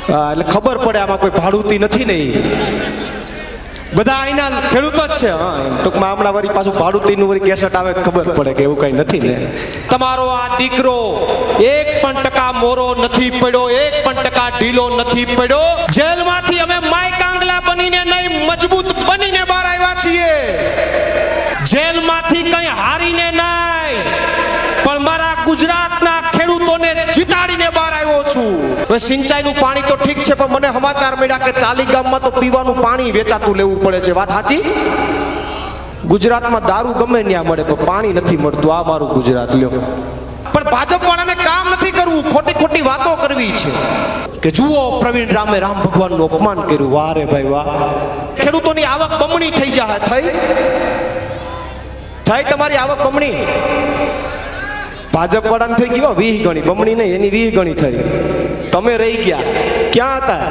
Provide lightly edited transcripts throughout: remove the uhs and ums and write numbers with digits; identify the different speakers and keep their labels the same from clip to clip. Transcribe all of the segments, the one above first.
Speaker 1: એટલે ખબર પડે આમાં કોઈ ભાડુતી નથી ને બધા અહીંના ખેડૂતો જ છે. હા, એમ ટૂંકમાં હમણાં વળી પાછું ભાડુતીનું વળી કેસેટ આવે ખબર પડે કે એવું કઈ નથી ને. તમારો આ દીકરો 1% મોરો નથી પડ્યો, 1% ઢીલો નથી પડ્યો. જેલમાંથી અમે માય કાંગલા બનીને નહીં, મજબૂત બનીને બહાર આવ્યા છીએ. જેલમાંથી કઈ હારીને નહીં, પણ મારા ગુજરાતના ખેડૂતોને જીતાડીને બહાર આવ્યો છું. હવે સિંચાઈનું પાણી તો ઠીક છે, પણ મને સમાચાર મળ્યા કે ચાલી ગામમાં તો પીવાનું પાણી વેચાતું લેવું પડે છે. વાત સાચી? ગુજરાતમાં દારૂ ગમે ત્યાં મળે પણ પાણી નથી મળતું. આ મારું ગુજરાત લ્યો. પણ ભાજપ વાળાને કામ નથી કરવું, ખોટી ખોટી વાતો કરવી છે કે જુઓ પ્રવીણ રામે રામ ભગવાનનું અપમાન કર્યું. વાહ રે ભાઈ વાહ. ખેડૂતોની આવક બમણી થઈ જાય. થઈ તમારી આવક બમણી. ભાજપ વાળાને થઈ ગયો 20 ગણી, બમણી નહીં એની 20 ગણી થઈ. તમે રહી ગયા ક્યાં હતા?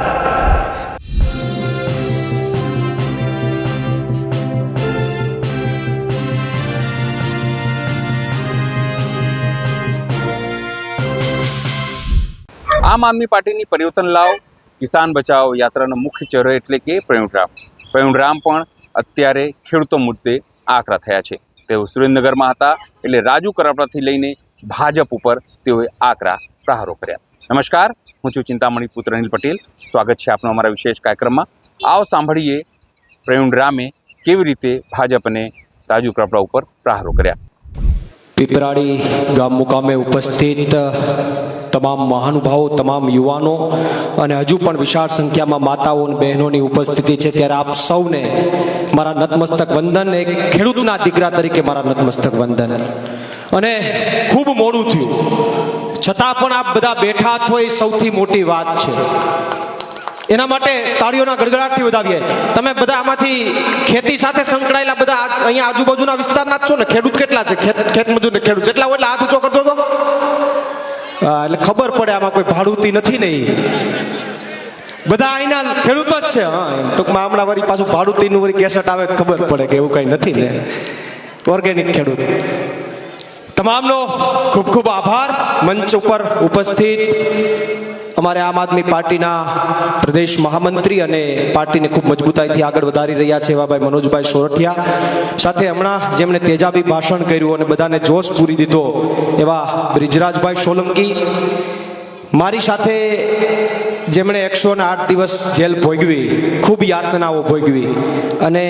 Speaker 2: આમ આદમી પાર્ટીની પરિવર્તન લાવ કિસાન બચાવ યાત્રાનો મુખ્ય ચહેરો એટલે કે પ્રવીણ રામ પણ અત્યારે ખેડૂતો મુદ્દે આકરા થયા છે. તેઓ સુરેન્દ્રનગરમાં હતા એટલે રાજુ કરાપરાથી લઈને ભાજપ ઉપર તેઓએ આકરા પ્રહારો કર્યા. નમસ્કાર, હું છું ચિંતામણી પુત્ર અનિલ પટેલ. સ્વાગત છે આપનો અમારા વિશેષ કાર્યક્રમમાં. આવો સાંભળીએ પ્રવીણ રામે કેવી રીતે ભાજપ અને રાજુ કરાપરા ઉપર પ્રહારો કર્યા.
Speaker 1: પીપરાળી ગામ મુકામે ઉપસ્થિત તમામ મહાનુભાવો, તમામ યુવાનો અને હજુ પણ વિશાળ સંખ્યામાં માતાઓ અને બહેનોની ઉપસ્થિતિ છે, ત્યારે આપ સૌને મારા નતમસ્તક વંદન. એક ખેડૂતના દીકરા તરીકે મારા નતમસ્તક વંદન. અને ખૂબ મોડું થયું છતાં પણ આપ બધા બેઠા છો એ સૌથી મોટી વાત છે. એના માટે તાળીઓના ગડગડાટથી વધાવીએ. તમે બધા આમાંથી ખેતી સાથે સંકળાયેલા બધા અહીંયા આજુબાજુના વિસ્તારના જ છો ને? ખેડૂત કેટલા છે? ખેત મજૂર ને ખેડૂત જેટલા હોય એટલે હાથ ઊંચો કરજો તો. એટલે ખબર પડે આમાં કોઈ ભાડુતી નથી ને બધા અહીંના ખેડૂતો જ છે. હા, એમ ટૂંકમાં હમણાં વળી પાછું ભાડુતીનું વળી કેસેટ આવે ખબર પડે કે એવું કઈ નથી ને. ઓર્ગેનિક ખેડૂત તમામનો ખૂબ ખૂબ આભાર. મંચ ઉપર ઉપસ્થિત અમારે આમ આદમી પાર્ટીના પ્રદેશ મહામંત્રી અને પાર્ટીને ખૂબ મજબૂતાઈથી આગળ વધારી રહ્યા છે એવા ભાઈ મનોજભાઈ સોરઠિયા, સાથે હમણાં જેમણે તેજાબી ભાષણ કર્યું અને બધાને જોશ પૂરી દીધો એવા બ્રિજરાજભાઈ સોલંકી, મારી સાથે જેમણે 108 દિવસ જેલ ભોગવી, ખૂબ યાતનાઓ ભોગવી, અને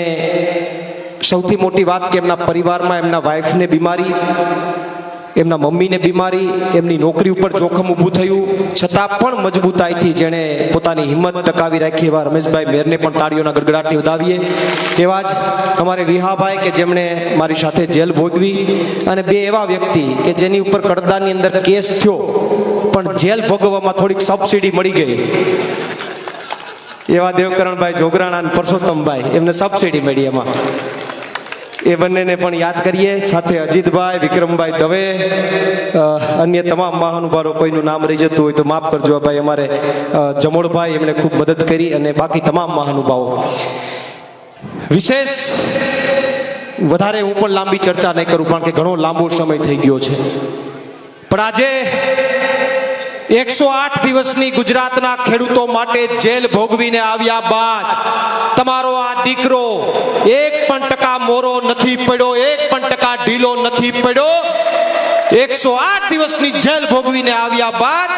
Speaker 1: સૌથી મોટી વાત કે એમના પરિવારમાં એમના વાઈફને બીમારી, એમના મમ્મીને બીમારી, એમની નોકરી ઉપર જોખમ ઊભું થયું, છતાં પણ મજબૂતાઈથી જેણે પોતાની હિંમત ટકાવી રાખી એવા રમેશભાઈ મેરને પણ તાળીઓના ગડગડાટથી વધાવીએ. એવા જ અમારે વિહાભાઈ કે જેમણે મારી સાથે જેલ ભોગવી, અને બે એવા વ્યક્તિ કે જેની ઉપર કડદાની અંદર કેસ થયો પણ જેલ ભોગવવામાં થોડીક સબસિડી મળી ગઈ, એવા દેવકરણભાઈ જોગરાણા અને પરસોત્તમભાઈ, એમને સબસિડી મળી. એમાં એ બંનેને પણ યાદ કરીએ. સાથે અજીતભાઈ, વિક્રમભાઈ દવે, અન્ય તમામ મહાનુભાવો, કોઈનું નામ રહી જતું હોય તો માફ કરજો ભાઈ. અમારે જમોડભાઈ, એમણે ખૂબ મદદ કરી, અને બાકી તમામ મહાનુભાવો. વિશેષ વધારે હું પણ લાંબી ચર્ચા નહીં કરું કારણ કે ઘણો લાંબો સમય થઈ ગયો છે. પણ આજે 108 દિવસની ગુજરાતના ખેડૂતો માટે જેલ ભોગવીને આવ્યા બાદ તમારો આ દીકરો 1% મોરો નથી પડ્યો, 1% ઢીલો નથી પડ્યો. 108 દિવસની જેલ ભોગવીને આવ્યા બાદ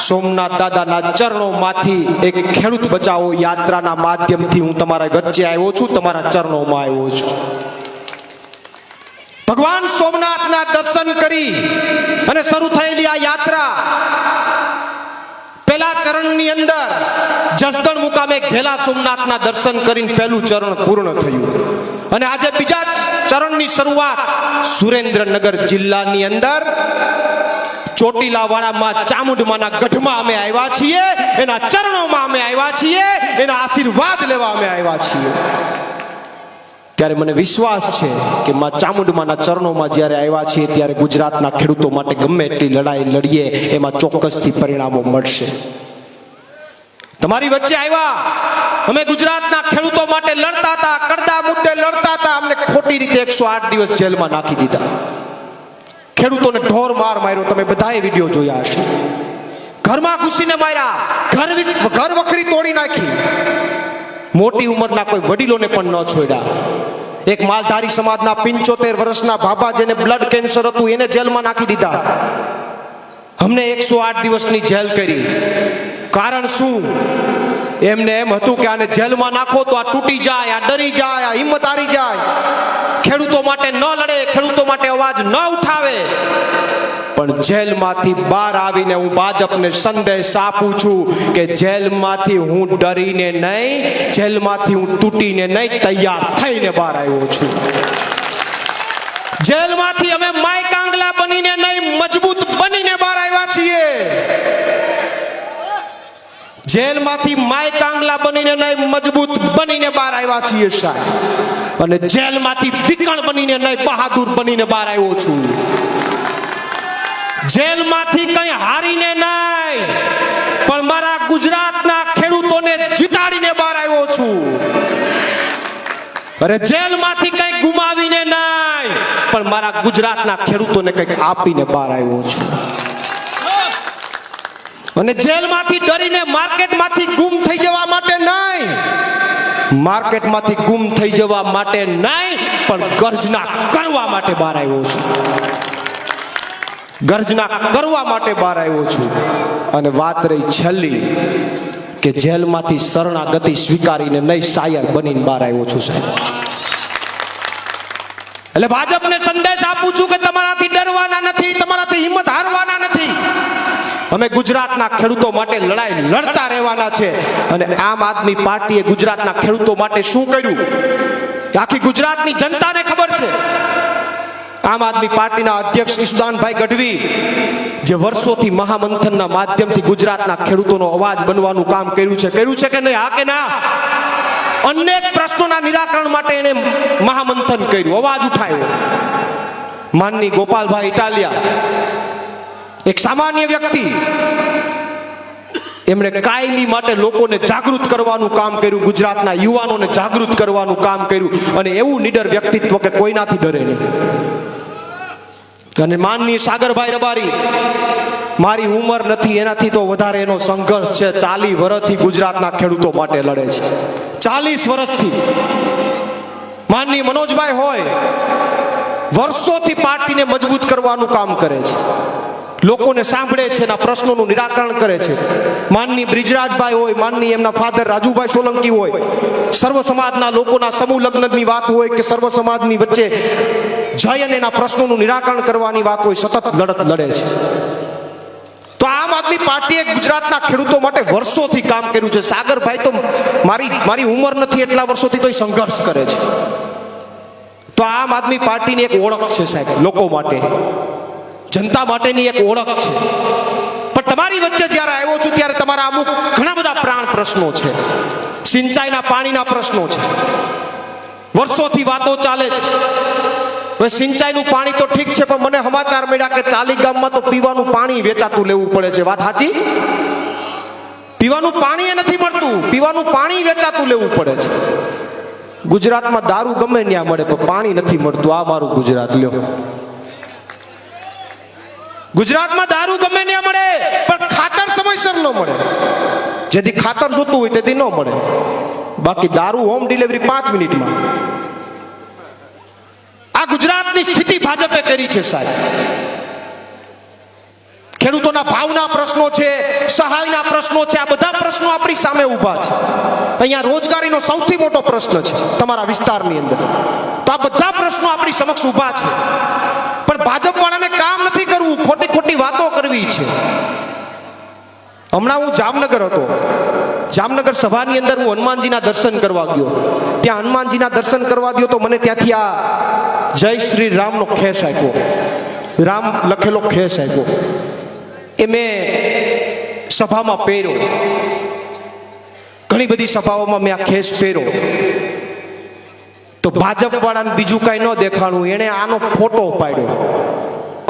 Speaker 1: સોમનાથ દાદાના ચરણોમાંથી એક ખેડૂત બચાવો યાત્રાના માધ્યમથી હું તમારા વચ્ચે આવ્યો છું, તમારા ચરણોમાં આવ્યો છું. ભગવાન સોમનાથના દર્શન કરી અને શરૂ થયેલી આ યાત્રા પહેલા ચરણની અંદર જસદણ મુકામે ઘેલા સોમનાથના દર્શન કરીને પહેલું ચરણ પૂર્ણ થયું, અને આજે બીજા ચરણની શરૂઆત સુરેન્દ્રનગર જિલ્લાની અંદર ચોટીલાવાળામાં ચામુંડમાના ગઢમાં અમે આવ્યા છીએ, એના ચરણોમાં અમે આવ્યા છીએ, એના આશીર્વાદ લેવા અમે આવ્યા છીએ. ત્યારે મને વિશ્વાસ છે કે માં ચામુંડમાના ચરણોમાં જ્યારે આવ્યા છીએ ત્યારે ગુજરાતના ખેડૂતો માટે ગમે એટલી લડાઈ લડીએ એમાં ચોક્કસથી પરિણામો મળશે. તમારી વચ્ચે આવ્યા, અમે ગુજરાતના ખેડૂતો માટે લડતા હતા, કડદા મુદ્દે લડતા હતા, અમને ખોટી રીતે 108 દિવસ જેલમાં નાખી દીધા. ખેડૂતોને ઢોર માર માર્યો, તમે બધાએ વિડીયો જોયા હશે. ઘરમાં ઘૂસીને માર્યા, ઘર વખરી તોડી નાખી, મોટી ઉંમરના કોઈ વડીલોને પણ ન છોડ્યા. એક માલધારી સમાજના 75 વર્ષના બાબા જેને બ્લડ કેન્સર હતું એને જેલમાં નાખી દીધા. અમને 108 દિવસની જેલ કરી. કારણ શું? એમને એમ હતું કે આને જેલમાં નાખો તો આ તૂટી જાય, આ ડરી જાય, આ હિંમત હારી જાય, ખેડૂતો માટે ન લડે, ખેડૂતો માટે અવાજ ન ઉઠાવે. પણ જેલમાંથી બહાર આવીને હું ભાજપને સંદેશ આપું છું કે જેલમાંથી હું ડરીને નહીં, જેલમાંથી હું તૂટીને નહીં, તૈયાર થઈને બહાર આવ્યો છું. જેલમાંથી અમે માય કાંગલા બનીને નહીં, મજબૂત બનીને બહાર આવ્યા છીએ. જેલમાંથી માય કાંગલા બનીને નહીં, મજબૂત બનીને બહાર આવ્યા છીએ સાહેબ. અને જેલમાંથી બીકણ બનીને નહીં, બહાદુર બનીને બહાર આવ્યો છું. જેલમાંથી કઈ હારીને નહીં, પણ મારા ગુજરાતના ખેડૂતોને જીતાડીને બહાર આવ્યો છું. અરે જેલમાંથી કઈ ગુમાવીને નહીં, પણ મારા ગુજરાતના ખેડૂતોને કંઈક આપીને બહાર આવ્યો છું. અને જેલમાંથી ડરીને માર્કેટમાંથી ગુમ થઈ જવા માટે નહીં, માર્કેટમાંથી ગુમ થઈ જવા માટે નહીં, પણ ગર્જના કરવા માટે બહાર આવ્યો છું. ગર્જના કરવા માટે બહાર આવ્યો છું. અને વાત રહી છેલ્લી કે જેલમાંથી શરણાગતિ સ્વીકારીને નહીં, શાયર બનીને બહાર આવ્યો છું સાહેબ. એટલે ભાજપને સંદેશ આપું છું કે તમારાથી ડરવાના નથી, તમારાથી હિંમત હારવાના નથી. અમે ગુજરાતના ખેડૂતો માટે લડાઈ લડતા રહેવાના છે. અને આમ આદમી પાર્ટીએ ગુજરાતના ખેડૂતો માટે શું કર્યું આખી ગુજરાતની જનતાને ખબર છે. આમ આદમી પાર્ટીના અધ્યક્ષ ઈશુદાનભાઈ ગઢવી જે વર્ષોથી મહામંથનના માધ્યમથી ગુજરાતના ખેડૂતોનો અવાજ બનવાનું કામ કર્યું છે કે નહીં? હા કે ના? અનેક પ્રશ્નોના નિરાકરણ માટે એને મહામંથન કર્યું, અવાજ ઉઠાવ્યો. માનની ગોપાલભાઈ ઇટાલિયા એક સામાન્ય વ્યક્તિ, એમણે કાયમી માટે લોકોને જાગૃત કરવાનું કામ કર્યું, ગુજરાતના યુવાનોને જાગૃત કરવાનું કામ કર્યું. અને એવું નીડર વ્યક્તિત્વ કે કોઈનાથી ડરે નહીં. અને માનનીય સાગરભાઈ રબારી, મારી ઉંમર નથી એનાથી તો વધારે એનો સંઘર્ષ છે. 40 વર્ષથી ગુજરાતના ખેડૂતો માટે લડે છે, 40 વર્ષથી. માનનીય મનોજભાઈ હોય, વર્ષોથી પાર્ટીને મજબૂત કરવાનું કામ કરે છે, લોકોને સાંભળે છે, એના પ્રશ્નોનું નિરાકરણ કરે છે. માનની બ્રિજરાજભાઈ હોય, માનની એમના ફાધર રાજુભાઈ સોલંકી હોય, સર્વ સમાજના લોકોના સમૂહ લગ્નની વાત હોય કે સર્વ સમાજની વચ્ચે જય અને એના પ્રશ્નોનું નિરાકરણ કરવાની વાત હોય, સતત લડત લડે છે. તો આમ આદમી પાર્ટીએ ગુજરાતના ખેડૂતો માટે વર્ષોથી કામ કર્યું છે. સાગરભાઈ તો મારી ઉંમર નથી એટલા વર્ષોથી તો સંઘર્ષ કરે છે. તો આમ આદમી પાર્ટીની એક ઓળખ છે સાહેબ, લોકો માટે, જનતા માટેની એક ઓળખ છે. પણ તમારી વચ્ચે જ્યારે આવ્યો છું ત્યારે તમારા અમુક ઘણા બધા પ્રાણ પ્રશ્નો છે. સિંચાઈના પાણીના પ્રશ્નો છે, વર્ષોથી વાતો ચાલે છે. હવે સિંચાઈનું પાણી તો ઠીક છે, પણ મને સમાચાર મળ્યા કે 40 ગામમાં તો પીવાનું પાણી વેચાતું લેવું પડે છે. વાત સાચી? પીવાનું પાણી નથી મળતું, પીવાનું પાણી વેચાતું લેવું પડે છે. ગુજરાતમાં દારૂ ગમે ત્યાં મળે પણ પાણી નથી મળતું. આ મારું ગુજરાત લ્યો. ગુજરાતમાં દારૂ ગમે ત્યાં મળે પણ ખાતર સમયસર ન મળે. જેથી ખાતર જોતું હોય તેથી ન મળે. બાકી દારૂ હોમ ડિલિવરી 5 મિનિટમાં. આ ગુજરાતની સ્થિતિ ભાજપે કરી છે સાહેબ. ખેડૂતોના ભાવના પ્રશ્નો છે, સહાયના પ્રશ્નો છે, આ બધા પ્રશ્નો આપણી સામે ઊભા છે. અહીંયા રોજગારીનો સૌથી મોટો પ્રશ્ન છે તમારા વિસ્તારની અંદર. તો આ બધા પ્રશ્નો આપણી સમક્ષ ઊભા છે. પણ ભાજપ વાળાને કામ નથી કરવું, ખોટી ખોટી વાતો કરવી છે. હમણાં હું જામનગર હતો, જામનગર સભાની અંદર હું હનુમાનજીના દર્શન કરવા ગયો. ત્યાં હનુમાનજીના દર્શન કરવા ગયો તો મને ત્યાંથી આ જય શ્રી રામનો ખેસ આપ્યો, રામ લખેલો ખેસ આપ્યો. એ મેં સભામાં પહેર્યો. ઘણી બધી સભાઓમાં મેં આ ખેસ પહેર્યો. તો ભાજપ વાળાને બીજું કઈ ન દેખાણું, એને આનો ફોટો પાડ્યો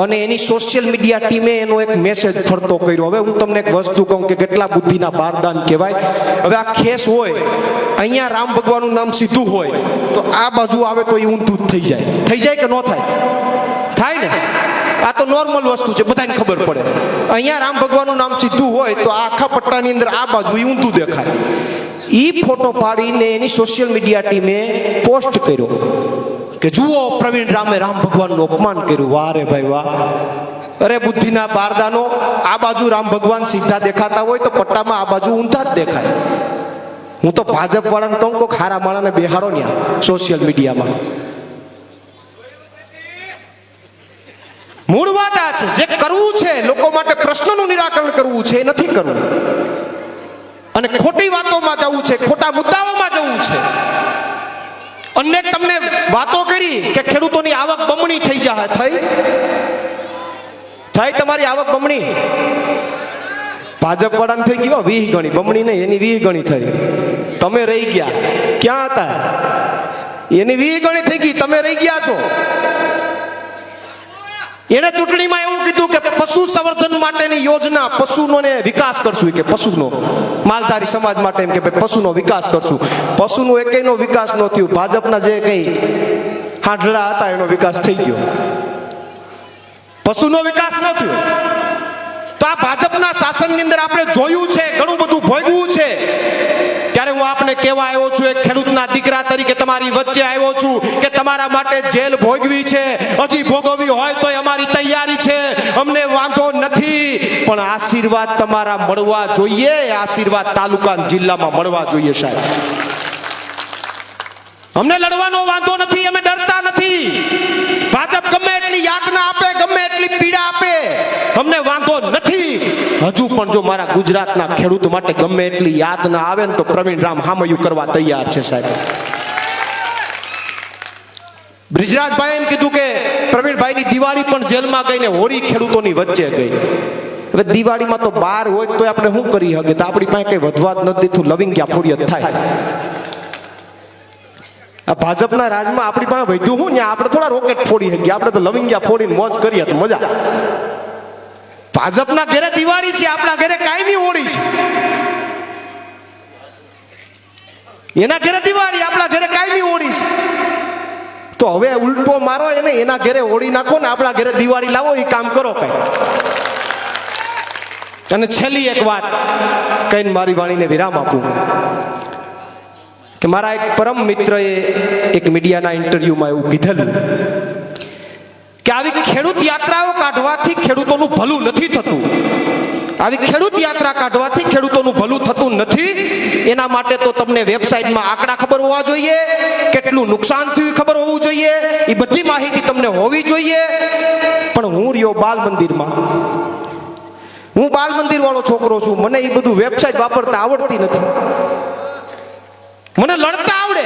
Speaker 1: અને એની સોશિયલ મીડિયા ટીમે એનો એક મેસેજ ફરતો કર્યો. હવે હું તમને એક વસ્તુ કહું કે કેટલા બુદ્ધિના બારદાન કહેવાય. હવે આ ખેસ હોય, અહીંયા રામ ભગવાનનું નામ સીધું હોય તો આ બાજુ આવે તો એ ઊંધું જ થઈ જાય કે ન થાય? થાય ને? આ તો નોર્મલ વસ્તુ છે, બધાને ખબર પડે. અહીંયા રામ ભગવાનનું નામ સીધું હોય તો આ આખા પટ્ટાની અંદર આ બાજુ ઈ ઊંધું દેખાય. ઈ ફોટો પાડીને એની સોશિયલ મીડિયા ટીમે પોસ્ટ કર્યો કે જુઓ પ્રવીણ રામે રામ ભગવાનનું અપમાન કર્યું. વાહ રે ભાઈ વાહ. અરે બુદ્ધિના બારદાનો, આ બાજુ રામ ભગવાન સીધા દેખાતા હોય તો પટ્ટામાં આ બાજુ ઊંધા જ દેખાય. હું તો ભાજપ વાળાને કહું કે ખારા માળાને બેહાડો ન્યા સોશિયલ મીડિયામાં. મૂળ વાત આ છે, જે કરવું છે લોકો માટે પ્રશ્નનું નિરાકરણ કરવું છે એ નથી કરવું, અને ખોટી વાતોમાં જવું છે, ખોટા મુદ્દાઓમાં જવું છે. અનેક તમને વાતો કરી કે ખેડૂતોની આવક બમણી થઈ જાય, થઈ તમારી આવક બમણી. ભાજપ વાળાને થઈ ગયો 20 ગણી, બમણી નહીં એની 20 ગણી થઈ. તમે રહી ગયા, ક્યાં હતા? એની 20 ગણી થઈ ગઈ, તમે રહી ગયા છો. એને ચૂંટણીમાં એવું કીધું કે પશુ સંવર્ધન માટેની યોજના, પશુનો ને વિકાસ કરશું, કે પશુનો માલધારી સમાજ માટે એમ કે પશુનો વિકાસ કરશું. પશુનો એકેયનો વિકાસ ન થયો. ભાજપના જે કઈ હાંડળા હતા એનો વિકાસ થઈ ગયો, પશુનો વિકાસ ન થયો. તો આ ભાજપના શાસનની અંદર આપણે જોયું છે, ઘણું બધું ભોગવું છે. ત્યારે હું આપને કહેવા આવ્યો છું, એક ખેડૂતના દીકરા તરીકે તમારી વચ્ચે આવ્યો છું કે તમારા માટે જેલ ભોગવી છે, હજી ભોગવવી હોય તો અમારી તૈયારી છે, અમને વાંધો નથી. પણ આશીર્વાદ તમારા મળવા જોઈએ, આશીર્વાદ તાલુકા જિલ્લામાં મળવા જોઈએ સાહેબ. અમને લડવાનો વાંધો નથી, અમે ડરતા નથી. ભાજપ ગમે એટલી યાતના આપે, ગમે એટલી પીડા આપે, અમને વાંધો નથી. હજુ પણ જો મારા ગુજરાતના ખેડૂત માટે ગમે એટલી યાતના આવે ને તો પ્રવીણ રામ હામયું કરવા તૈયાર છે સાહેબ. બ્રિજરાજભાઈ એમ કીધું કે પ્રવીણભાઈની દિવાળી પણ જેલમાં ગઈ ને હોળી ખેડૂતોની વચ્ચે ગઈ. હવે દિવાળીમાં તો બહાર હોય તો આપણે શું કરી શકે? તો આપણી પાસે કઈ વધવા જ નથી દીધું, લવિંગ્યા ફોડિયત થાય. આ ભાજપના રાજમાં આપણી પાસે વધ્યું હું ને, આપણે થોડા રોકેટ ફોડી શકીએ, આપણે તો લવિંગ્યા ફોડીને મોજ કરીએ તો મજા. ભાજપના ઘરે દિવાળી છે, આપણા ઘરે કાયમી હોળી છે. એના ઘરે દિવાળી, આપણા ઘરે કાયમી હોળી છે. તો હવે ઉલટો મારો એને, એના ઘરે હોળી નાખો ને આપણા ઘરે દિવાળી લાવો, એ કામ કરો કઈ. અને છેલ્લી એક વાત કહીને મારી વાણીને વિરામ આપું કે મારા એક પરમ મિત્રએ એક મીડિયાના ઇન્ટરવ્યુમાં એવું કીધેલું કે આવી ખેડૂત યાત્રાઓ કાઢવાથી ખેડૂતોનું ભલું નથી થતું. આવી ખેડૂત યાત્રા કાઢવાથી ખેડૂતોનું ભલું થતું નથી. એના માટે તો તમને વેબસાઇટમાં આંકડા ખબર હોવા જોઈએ, કેટલું નુકસાન થયું ખબર હોવું જોઈએ, એ બધી માહિતી તમને હોવી જોઈએ. પણ હું રહ્યો બાલ મંદિરમાં, હું બાલ મંદિર વાળો છોકરો છું, મને એ બધું વેબસાઇટ વાપરતા આવડતી નથી. મને લડતા આવડે,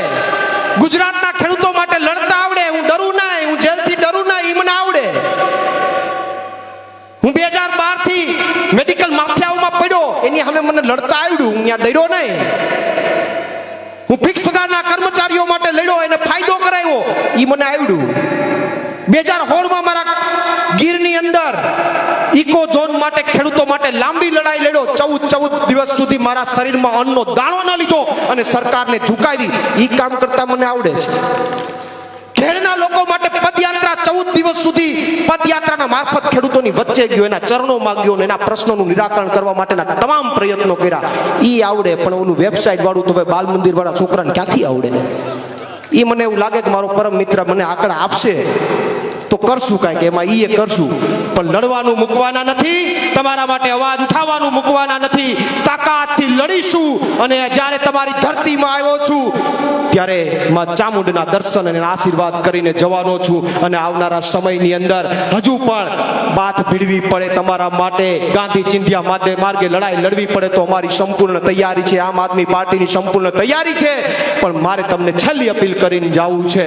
Speaker 1: ગુજરાતના ખેડૂતો માટે લડતા આવડે. હું ડરું ના, હું જેલથી ડરું ના, એ મને આવડે. હું 2012 થી મેડિકલ માફિયાઓમાં પડ્યો, એની સામે મને લડતા આવડ્યું, હું ત્યાં ડર્યો નહીં. હું ફિક્સ પગારના કર્મચારીઓ માટે લડ્યો, એને ફાયદો કરાવ્યો, એ મને આવડ્યું. 2016માં મારા ગીરની અંદર ઇકો ઝોન માટે ખેડૂતો માટે લાંબી લડાઈ લડ્યો. 14 દિવસ સુધી મારા શરીરમાં અન્નનો દાણો ન લીધો અને સરકારને ઝુકાવી. એ કામ કરતા મને આવડે છે. ખેડના લોકો માટે પદયાત્રા 14 દિવસ સુધી પદયાત્રાના મારફત ખેડૂતોની વચ્ચે ગયો, એના ચરણોમાં ગયો, એના પ્રશ્નોનું નિરાકરણ કરવા માટેના તમામ પ્રયત્નો કર્યા. એ આવડે. પણ ઓલું વેબસાઇટ વાળું તો ભાઈ બાલ મંદિર વાળા છોકરાને ક્યાંથી આવડે? એ મને એવું લાગે કે મારો પરમ મિત્ર મને આંકડા આપશે તો કરશું કાંઈક, એમાં એ કરશું. પણ લડવાનું મૂકવાના નથી, તમારા માટે અવાજ ઉઠાવવાનું મૂકવાના નથી. તાકાતથી લડીશું. અને જ્યારે તમારી ધરતીમાં આવ્યો છું ત્યારે માં ચામુંડના દર્શન અને આશીર્વાદ કરીને જવાનો છું. અને આવનારા સમયની અંદર હજુ પણ બાથ ભીડવી પડે તમારા માટે, ગાંધી ચિંધ્યા માર્ગે લડાઈ લડવી પડે તો અમારી સંપૂર્ણ તૈયારી છે. આમ આદમી પાર્ટીની સંપૂર્ણ તૈયારી છે. પણ મારે તમને છેલ્લી અપીલ કરીને જવું છે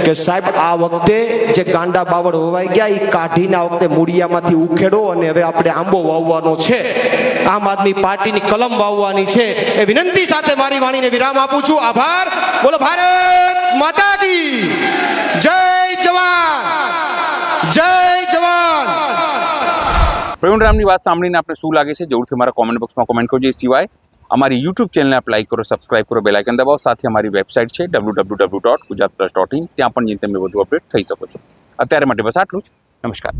Speaker 1: કે સાહેબ, આ વખતે જે ગાંડા બાવળ હોવાઈ ગયા એ કાઢીને આ વખતે મૂળિયામાંથી ઉખેડો. અને હવે આપણે આંબો વાવવાનો છે, આમ આદમી પાર્ટીની કલમ વાવવાની છે. એ વિનંતી સાથે મારી વાણીને વિરામ આપું છું. આભાર. બોલો ભારત માતા કી જય. જવાન જય જવાન.
Speaker 2: પ્રવીણ રામની વાત સાંભળીને આપણે શું લાગે છે જરૂરથી મારા કોમેન્ટ બોક્સમાં કોમેન્ટ કરજો. એ સિવાય અમારી યુટ્યુબ ચેનલને આપ લાઈક કરો, સબસ્ક્રાઇબ કરો, બેલ આઇકન દબાવો. સાથે અમારી વેબસાઇટ છે www.gujaratplus.in, ત્યાં પણ જઈને તમે વધુ અપડેટ થઈ શકો છો. અત્યારે માટે બસ આટલું જ. નમસ્કાર.